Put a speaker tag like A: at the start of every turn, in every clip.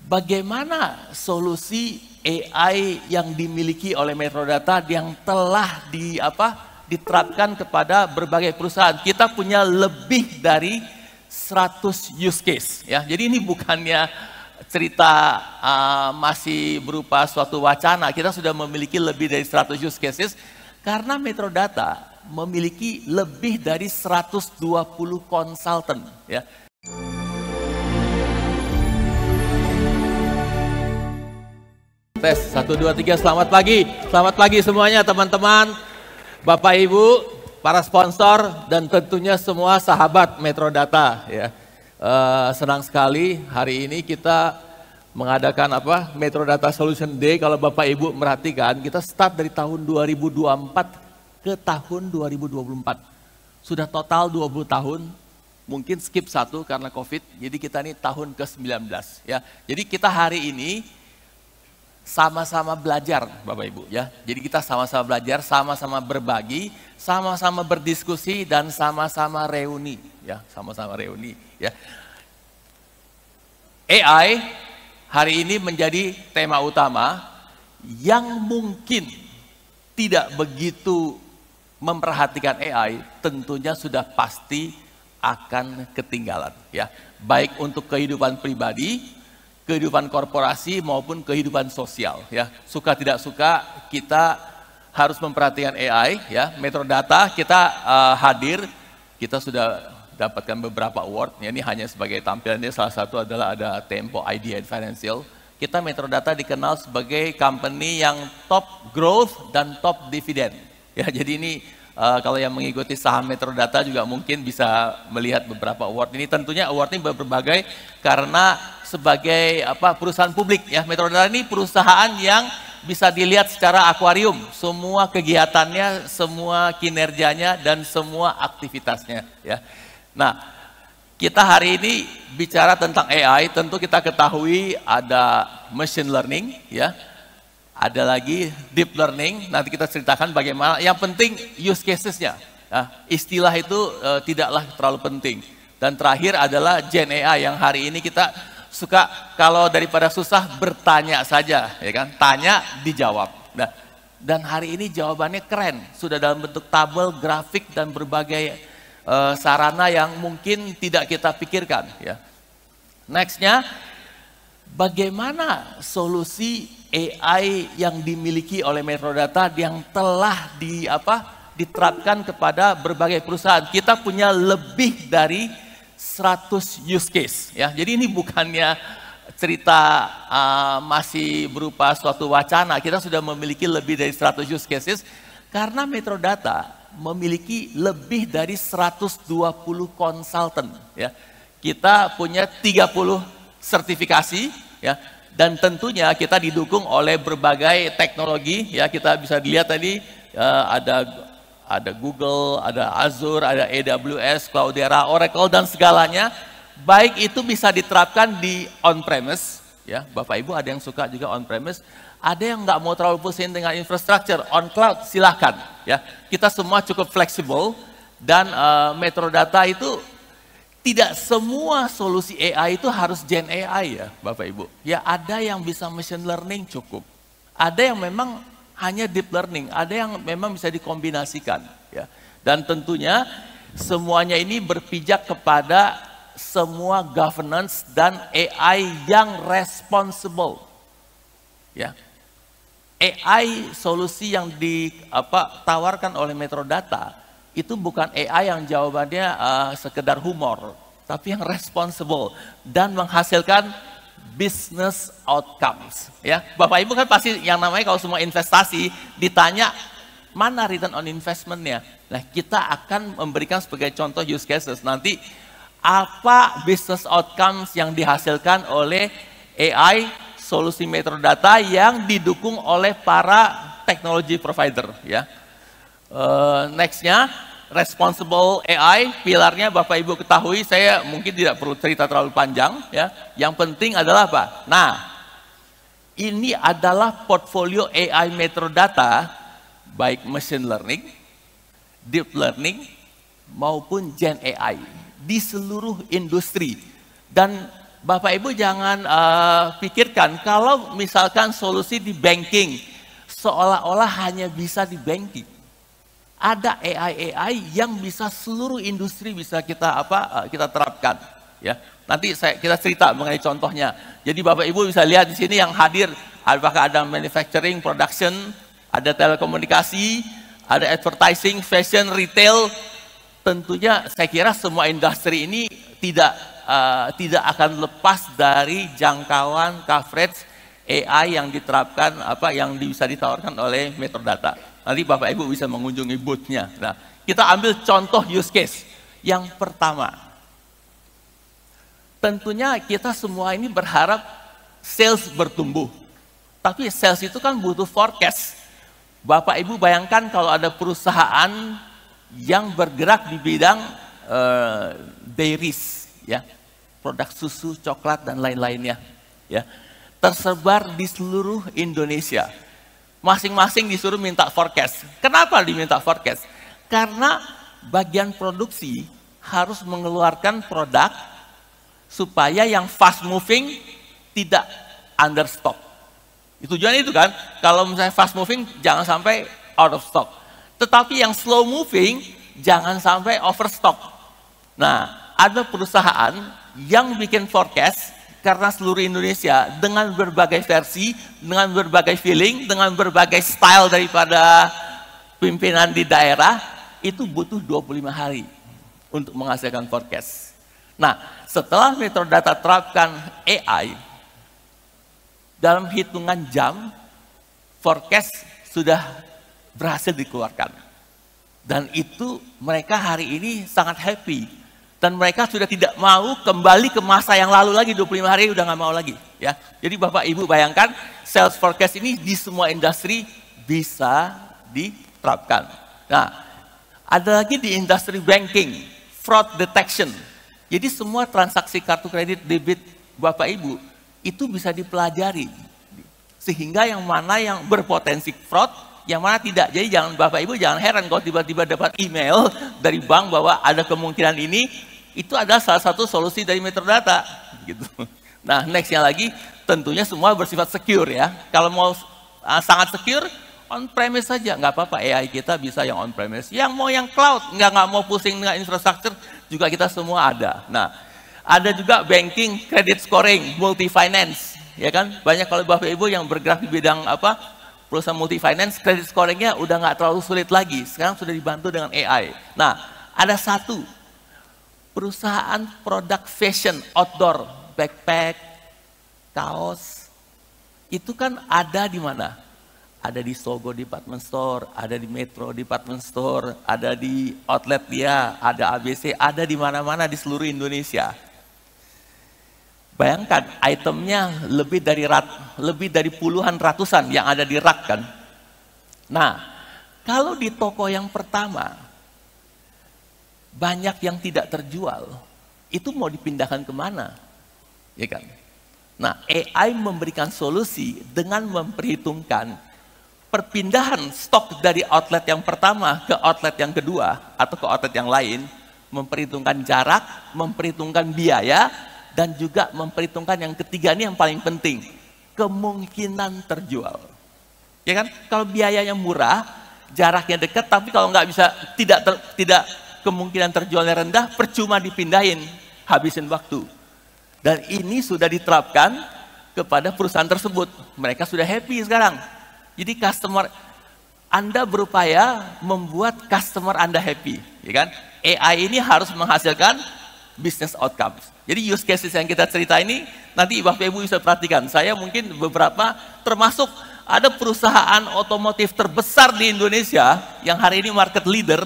A: bagaimana solusi AI yang dimiliki oleh Metrodata yang telah diterapkan kepada berbagai perusahaan. Kita punya lebih dari 100 use case ya. Jadi ini bukannya cerita masih berupa suatu wacana. Kita sudah memiliki lebih dari 100 use cases karena Metrodata memiliki lebih dari 120 konsultan ya. Tes 1 2 3, selamat pagi semuanya teman-teman, Bapak Ibu, para sponsor dan tentunya semua sahabat Metrodata ya. Senang sekali hari ini kita mengadakan Metrodata Solution Day. Kalau Bapak Ibu merhatikan, kita start dari tahun 2024 ke tahun 2024. Sudah total 20 tahun, mungkin skip 1 karena Covid. Jadi kita ini tahun ke-19 ya. Jadi kita hari ini sama-sama belajar Bapak Ibu ya. Jadi kita sama-sama belajar, sama-sama berbagi, sama-sama berdiskusi dan sama-sama reuni ya, sama-sama reuni ya. AI hari ini menjadi tema utama yang mungkin tidak begitu memperhatikan AI, tentunya sudah pasti akan ketinggalan ya. Baik untuk kehidupan pribadi, kehidupan korporasi maupun kehidupan sosial ya. Suka tidak suka kita harus memperhatikan AI ya. Metrodata kita hadir, kita sudah dapatkan beberapa award ya. Ini hanya sebagai tampilannya, salah satu adalah ada Tempo ID and Financial. Kita Metrodata dikenal sebagai company yang top growth dan top dividend ya. Jadi ini kalau yang mengikuti saham Metrodata juga mungkin bisa melihat beberapa award. Ini tentunya award ini berbagai karena sebagai perusahaan publik ya. Metrodata ini perusahaan yang bisa dilihat secara akuarium, semua kegiatannya, semua kinerjanya dan semua aktivitasnya ya. Nah, kita hari ini bicara tentang AI, tentu kita ketahui ada machine learning ya. Ada lagi deep learning, nanti kita ceritakan bagaimana, yang penting use cases-nya. Nah, istilah itu tidaklah terlalu penting. Dan terakhir adalah Gen AI yang hari ini kita suka kalau daripada susah bertanya saja, ya kan? Tanya, dijawab. Nah, dan hari ini jawabannya keren, sudah dalam bentuk tabel, grafik, dan berbagai sarana yang mungkin tidak kita pikirkan. Ya. Next-nya, bagaimana solusi AI yang dimiliki oleh Metrodata yang telah diterapkan kepada berbagai perusahaan. Kita punya lebih dari 100 use case ya. Jadi ini bukannya cerita masih berupa suatu wacana. Kita sudah memiliki lebih dari 100 use cases karena Metrodata memiliki lebih dari 120 konsultan ya. Kita punya 30 sertifikasi ya. Dan tentunya kita didukung oleh berbagai teknologi ya. Kita bisa dilihat tadi ada Google, ada Azure, ada AWS, Cloudera, Oracle dan segalanya. Baik itu bisa diterapkan di on-premise ya. Bapak Ibu ada yang suka juga on-premise, ada yang nggak mau terlalu pusing dengan infrastructure, on cloud silahkan ya. Kita semua cukup fleksibel dan Metrodata itu tidak semua solusi AI itu harus Gen AI ya Bapak Ibu. Ya ada yang bisa machine learning cukup. Ada yang memang hanya deep learning, ada yang memang bisa dikombinasikan ya. Dan tentunya semuanya ini berpijak kepada semua governance dan AI yang responsible. Ya. AI solusi yang ditawarkan oleh Metrodata itu bukan AI yang jawabannya sekedar humor, tapi yang responsible dan menghasilkan business outcomes. Ya, Bapak Ibu kan pasti yang namanya kalau semua investasi ditanya mana return on investment-nya. Nah, kita akan memberikan sebagai contoh use cases nanti apa business outcomes yang dihasilkan oleh AI solusi Metrodata yang didukung oleh para technology provider. Ya. Next-nya responsible AI, pilarnya Bapak Ibu ketahui, saya mungkin tidak perlu cerita terlalu panjang ya. Yang penting adalah apa? Nah, ini adalah portfolio AI Metrodata baik machine learning, deep learning maupun Gen AI di seluruh industri. Dan Bapak Ibu jangan pikirkan kalau misalkan solusi di banking seolah-olah hanya bisa di banking. Ada AI yang bisa seluruh industri bisa kita terapkan, ya. Nanti kita cerita mengenai contohnya. Jadi Bapak Ibu bisa lihat di sini yang hadir, apakah ada manufacturing, production, ada telekomunikasi, ada advertising, fashion, retail. Tentunya saya kira semua industri ini tidak akan lepas dari jangkauan coverage AI yang diterapkan, yang bisa ditawarkan oleh Metrodata. Nanti Bapak Ibu bisa mengunjungi booth-nya. Nah, kita ambil contoh use case. Yang pertama, tentunya kita semua ini berharap sales bertumbuh. Tapi sales itu kan butuh forecast. Bapak Ibu bayangkan kalau ada perusahaan yang bergerak di bidang dairies, ya, produk susu, coklat dan lain-lainnya, ya, tersebar di seluruh Indonesia. Masing-masing disuruh minta forecast. Kenapa diminta forecast? Karena bagian produksi harus mengeluarkan produk supaya yang fast moving tidak under stock. Tujuannya itu kan, kalau misalnya fast moving jangan sampai out of stock. Tetapi yang slow moving jangan sampai overstock. Nah, ada perusahaan yang bikin forecast karena seluruh Indonesia dengan berbagai versi, dengan berbagai feeling, dengan berbagai style daripada pimpinan di daerah, itu butuh 25 hari untuk menghasilkan forecast. Nah, setelah Metrodata terapkan AI, dalam hitungan jam, forecast sudah berhasil dikeluarkan. Dan itu mereka hari ini sangat happy. Dan mereka sudah tidak mau kembali ke masa yang lalu lagi, 25 hari udah nggak mau lagi. Ya. Jadi Bapak Ibu bayangkan, sales forecast ini di semua industri bisa diterapkan. Nah, ada lagi di industri banking, fraud detection. Jadi semua transaksi kartu kredit, debit Bapak Ibu itu bisa dipelajari. Sehingga yang mana yang berpotensi fraud, yang mana tidak. Jadi jangan Bapak Ibu jangan heran kalau tiba-tiba dapat email dari bank bahwa ada kemungkinan ini, itu adalah salah satu solusi dari Metrodata. Gitu. Nah, nextnya lagi tentunya semua bersifat secure ya. Kalau mau sangat secure, on-premise saja, nggak apa-apa, AI kita bisa yang on-premise. Yang mau yang cloud, nggak mau pusing dengan infrastruktur, juga kita semua ada. Nah, ada juga banking, credit scoring, multi-finance. Ya kan, banyak kalau Bapak Ibu yang bergerak di bidang perusahaan multi-finance, credit scoringnya udah nggak terlalu sulit lagi. Sekarang sudah dibantu dengan AI. Nah, ada satu, perusahaan produk fashion, outdoor, backpack, kaos, itu kan ada di mana? Ada di Sogo Department Store, ada di Metro Department Store, ada di outlet dia, ada ABC, ada di mana-mana di seluruh Indonesia. Bayangkan itemnya lebih dari puluhan ratusan yang ada di rak kan. Nah, kalau di toko yang pertama banyak yang tidak terjual, itu mau dipindahkan kemana? Ya kan? Nah, AI memberikan solusi dengan memperhitungkan perpindahan stok dari outlet yang pertama ke outlet yang kedua atau ke outlet yang lain, memperhitungkan jarak, memperhitungkan biaya, dan juga memperhitungkan yang ketiga ini yang paling penting, kemungkinan terjual. Ya kan? Kalau biayanya murah, jaraknya dekat, tapi kalau nggak bisa tidak kemungkinan terjualnya rendah, percuma dipindahin, habisin waktu. Dan ini sudah diterapkan kepada perusahaan tersebut. Mereka sudah happy sekarang. Jadi customer Anda berupaya membuat customer Anda happy, ya kan? AI ini harus menghasilkan business outcomes. Jadi use cases yang kita cerita ini nanti Bapak Ibu bisa perhatikan. Saya mungkin beberapa termasuk ada perusahaan otomotif terbesar di Indonesia yang hari ini market leader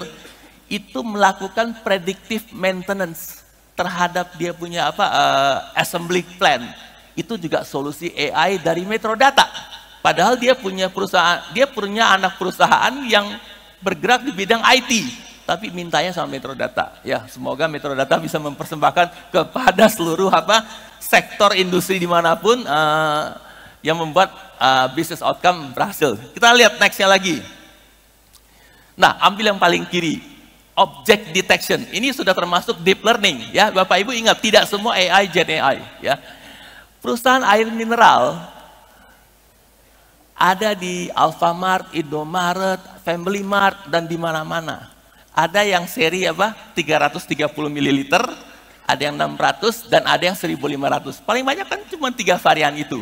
A: itu melakukan predictive maintenance terhadap dia punya assembly plan. Itu juga solusi AI dari Metrodata. Padahal dia punya anak perusahaan yang bergerak di bidang IT, tapi mintanya sama Metrodata. Ya, semoga Metrodata bisa mempersembahkan kepada seluruh sektor industri dimanapun yang membuat business outcome berhasil. Kita lihat nextnya lagi. Nah, ambil yang paling kiri. object detection. Ini sudah termasuk deep learning ya. Bapak Ibu ingat, tidak semua AI Gen AI ya. Perusahaan air mineral ada di Alfamart, Indomaret, Family Mart, dan di mana-mana. Ada yang seri apa? 330 ml, ada yang 600, dan ada yang 1500. Paling banyak kan cuma 3 varian itu.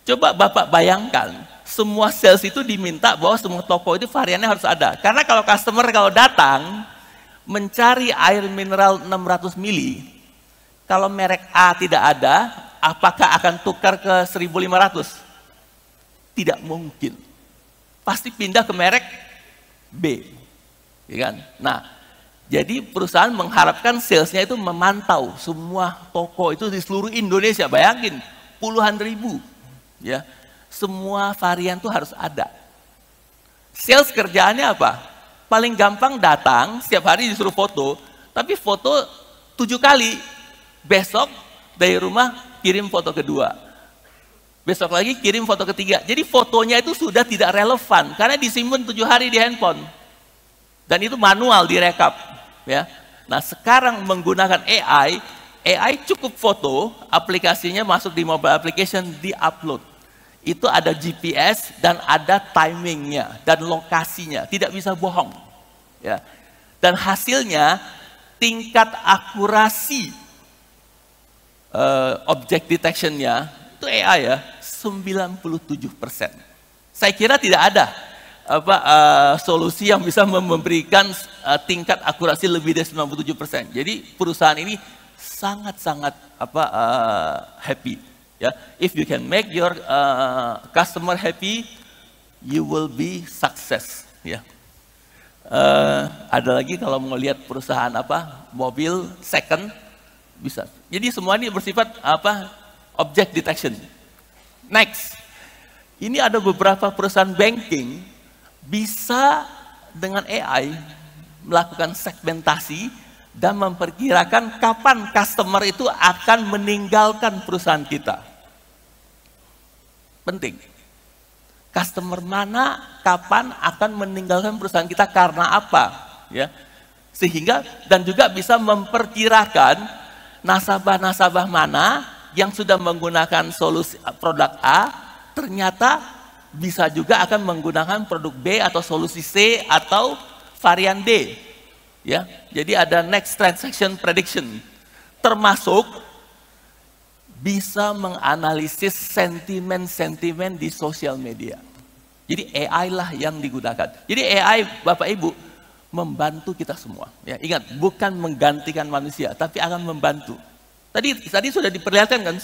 A: Coba Bapak bayangkan, semua sales itu diminta bahwa semua toko itu variannya harus ada. Karena kalau customer kalau datang mencari air mineral 600 ml, kalau merek A tidak ada, apakah akan tukar ke 1500? Tidak mungkin. Pasti pindah ke merek B. Ya kan? Nah, jadi perusahaan mengharapkan salesnya itu memantau semua toko itu di seluruh Indonesia. Bayangin, puluhan ribu. Ya, semua varian itu harus ada. Sales kerjaannya apa? Paling gampang datang, setiap hari disuruh foto, tapi foto 7 kali. Besok dari rumah kirim foto kedua. Besok lagi kirim foto ketiga. Jadi fotonya itu sudah tidak relevan karena disimpan 7 hari di handphone. Dan itu manual direkap, ya. Nah, sekarang menggunakan AI cukup foto, aplikasinya masuk di mobile application, di-upload. Itu ada GPS dan ada timingnya dan lokasinya, tidak bisa bohong. Ya. Dan hasilnya tingkat akurasi object detection-nya itu AI ya, 97%. Saya kira tidak ada solusi yang bisa memberikan tingkat akurasi lebih dari 97%. Jadi perusahaan ini sangat-sangat happy. Ya, if you can make your customer happy, you will be success. Ya, ada lagi kalau mau lihat perusahaan mobil second bisa. Jadi semua ini bersifat object detection. Next, ini ada beberapa perusahaan banking bisa dengan AI melakukan segmentasi dan memperkirakan kapan customer itu akan meninggalkan perusahaan kita. Penting. Customer mana, kapan akan meninggalkan perusahaan kita, karena apa? Ya. Sehingga, dan juga bisa memperkirakan nasabah-nasabah mana yang sudah menggunakan solusi produk A, ternyata bisa juga akan menggunakan produk B atau solusi C atau varian D. Ya, jadi ada next transaction prediction, termasuk bisa menganalisis sentimen-sentimen di sosial media. Jadi AI lah yang digunakan. Jadi AI, Bapak Ibu, membantu kita semua. Ya, ingat, bukan menggantikan manusia, tapi akan membantu. Tadi sudah diperlihatkan kan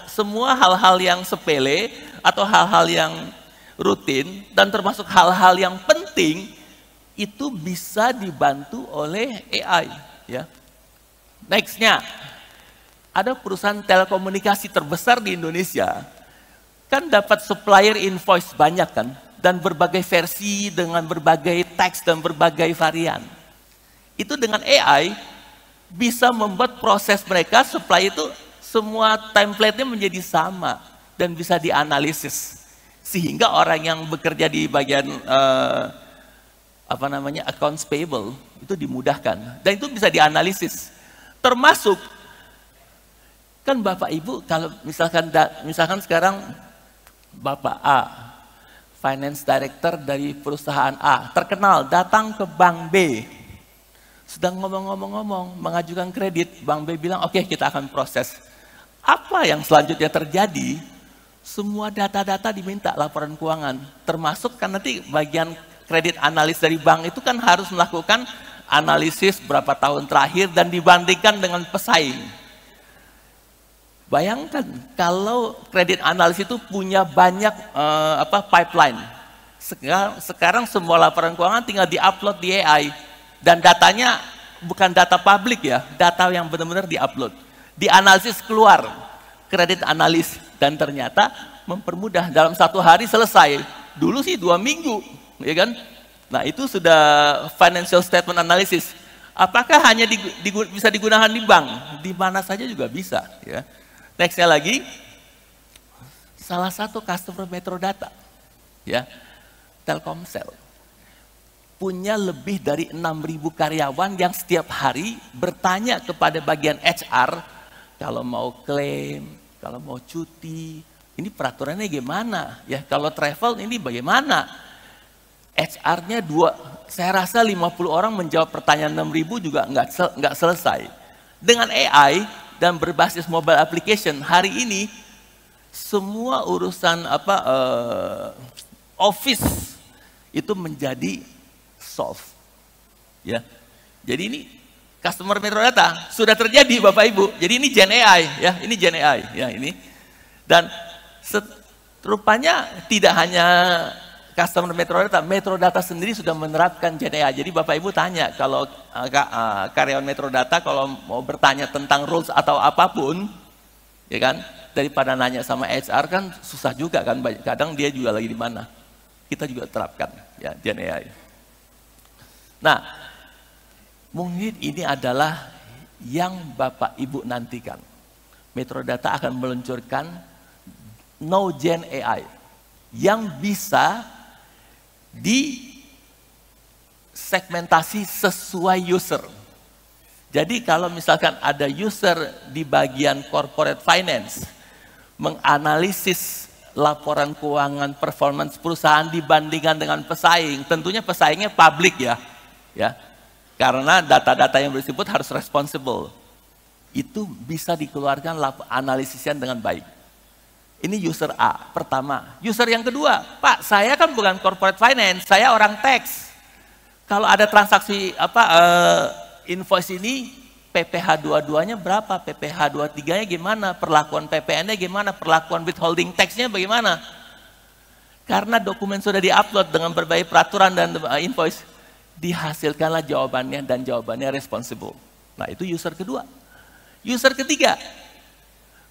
A: semua hal-hal yang sepele atau hal-hal yang rutin dan termasuk hal-hal yang penting itu bisa dibantu oleh AI. Ya. Nextnya, ada perusahaan telekomunikasi terbesar di Indonesia, kan dapat supplier invoice banyak kan, dan berbagai versi dengan berbagai teks dan berbagai varian. Itu dengan AI bisa membuat proses mereka supply itu semua template-nya menjadi sama dan bisa dianalisis, sehingga orang yang bekerja di bagian accounts payable itu dimudahkan dan itu bisa dianalisis. Termasuk kan Bapak Ibu kalau misalkan sekarang Bapak A, finance director dari perusahaan A, terkenal, datang ke bank B, sedang ngomong-ngomong mengajukan kredit, bank B bilang oke, kita akan proses. Apa yang selanjutnya terjadi? Semua data-data diminta laporan keuangan, termasuk kan nanti bagian kredit analis dari bank itu kan harus melakukan analisis berapa tahun terakhir dan dibandingkan dengan pesaing. Bayangkan kalau kredit analis itu punya banyak pipeline. Sekarang semua laporan keuangan tinggal diupload di AI dan datanya bukan data publik ya, data yang benar-benar diupload. Dianalisis keluar kredit analis dan ternyata mempermudah, dalam 1 hari selesai. Dulu sih 2 minggu. Ya kan? Nah, itu sudah financial statement analysis. Apakah hanya bisa digunakan di bank? Di mana saja juga bisa. Ya. Nextnya lagi, salah satu customer Metrodata, ya, Telkomsel. punya lebih dari 6.000 karyawan yang setiap hari bertanya kepada bagian HR, kalau mau klaim, kalau mau cuti, ini peraturannya gimana? Ya, kalau travel ini bagaimana? HR-nya saya rasa 50 orang menjawab pertanyaan 6.000 juga nggak selesai. Dengan AI dan berbasis mobile application, hari ini semua urusan office itu menjadi solve. Ya. Jadi ini customer Metro Data sudah terjadi Bapak Ibu. Jadi ini Gen AI ya, ini Gen AI ya ini. Dan rupanya tidak hanya customer Metro Data sendiri sudah menerapkan Gen AI. Jadi Bapak Ibu tanya kalau karyawan Metro Data kalau mau bertanya tentang rules atau apapun, ya kan, daripada nanya sama HR kan susah juga kan, kadang dia juga lagi di mana. Kita juga terapkan ya Gen AI. Nah, mungkin ini adalah yang Bapak Ibu nantikan. Metro Data akan meluncurkan No Gen AI yang bisa disegmentasi sesuai user. Jadi kalau misalkan ada user di bagian corporate finance menganalisis laporan keuangan performance perusahaan dibandingkan dengan pesaing, tentunya pesaingnya publik ya. Karena data-data yang bersebut harus responsible. Itu bisa dikeluarkan analisisnya dengan baik. Ini user A pertama. User yang kedua, Pak, saya kan bukan corporate finance, saya orang tax. Kalau ada transaksi invoice ini, PPh 22-nya berapa, PPh 23-nya gimana, perlakuan PPN-nya gimana, perlakuan withholding tax-nya bagaimana. Karena dokumen sudah diupload dengan berbagai peraturan dan invoice, dihasilkanlah jawabannya dan jawabannya responsible. Nah, itu user kedua. User ketiga,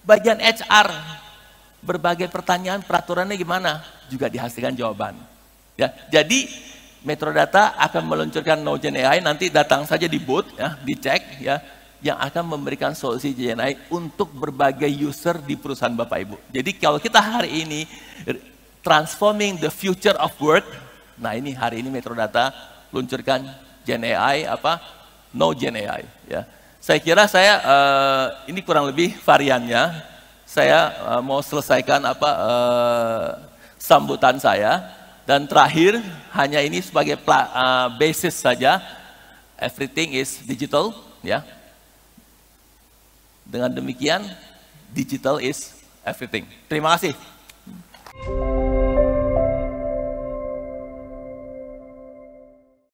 A: bagian HR, berbagai pertanyaan peraturannya gimana, juga dihasilkan jawaban. Ya, jadi Metro Data akan meluncurkan No Gen AI, nanti datang saja di booth, ya, dicek, ya, yang akan memberikan solusi Gen AI untuk berbagai user di perusahaan Bapak Ibu. Jadi kalau kita hari ini transforming the future of work, nah ini hari ini Metro Data luncurkan Gen AI No Gen AI ya. Saya kira ini kurang lebih variannya. Saya mau selesaikan sambutan saya dan terakhir hanya ini sebagai basis saja. Everything is digital ya. Dengan demikian digital is everything. Terima kasih.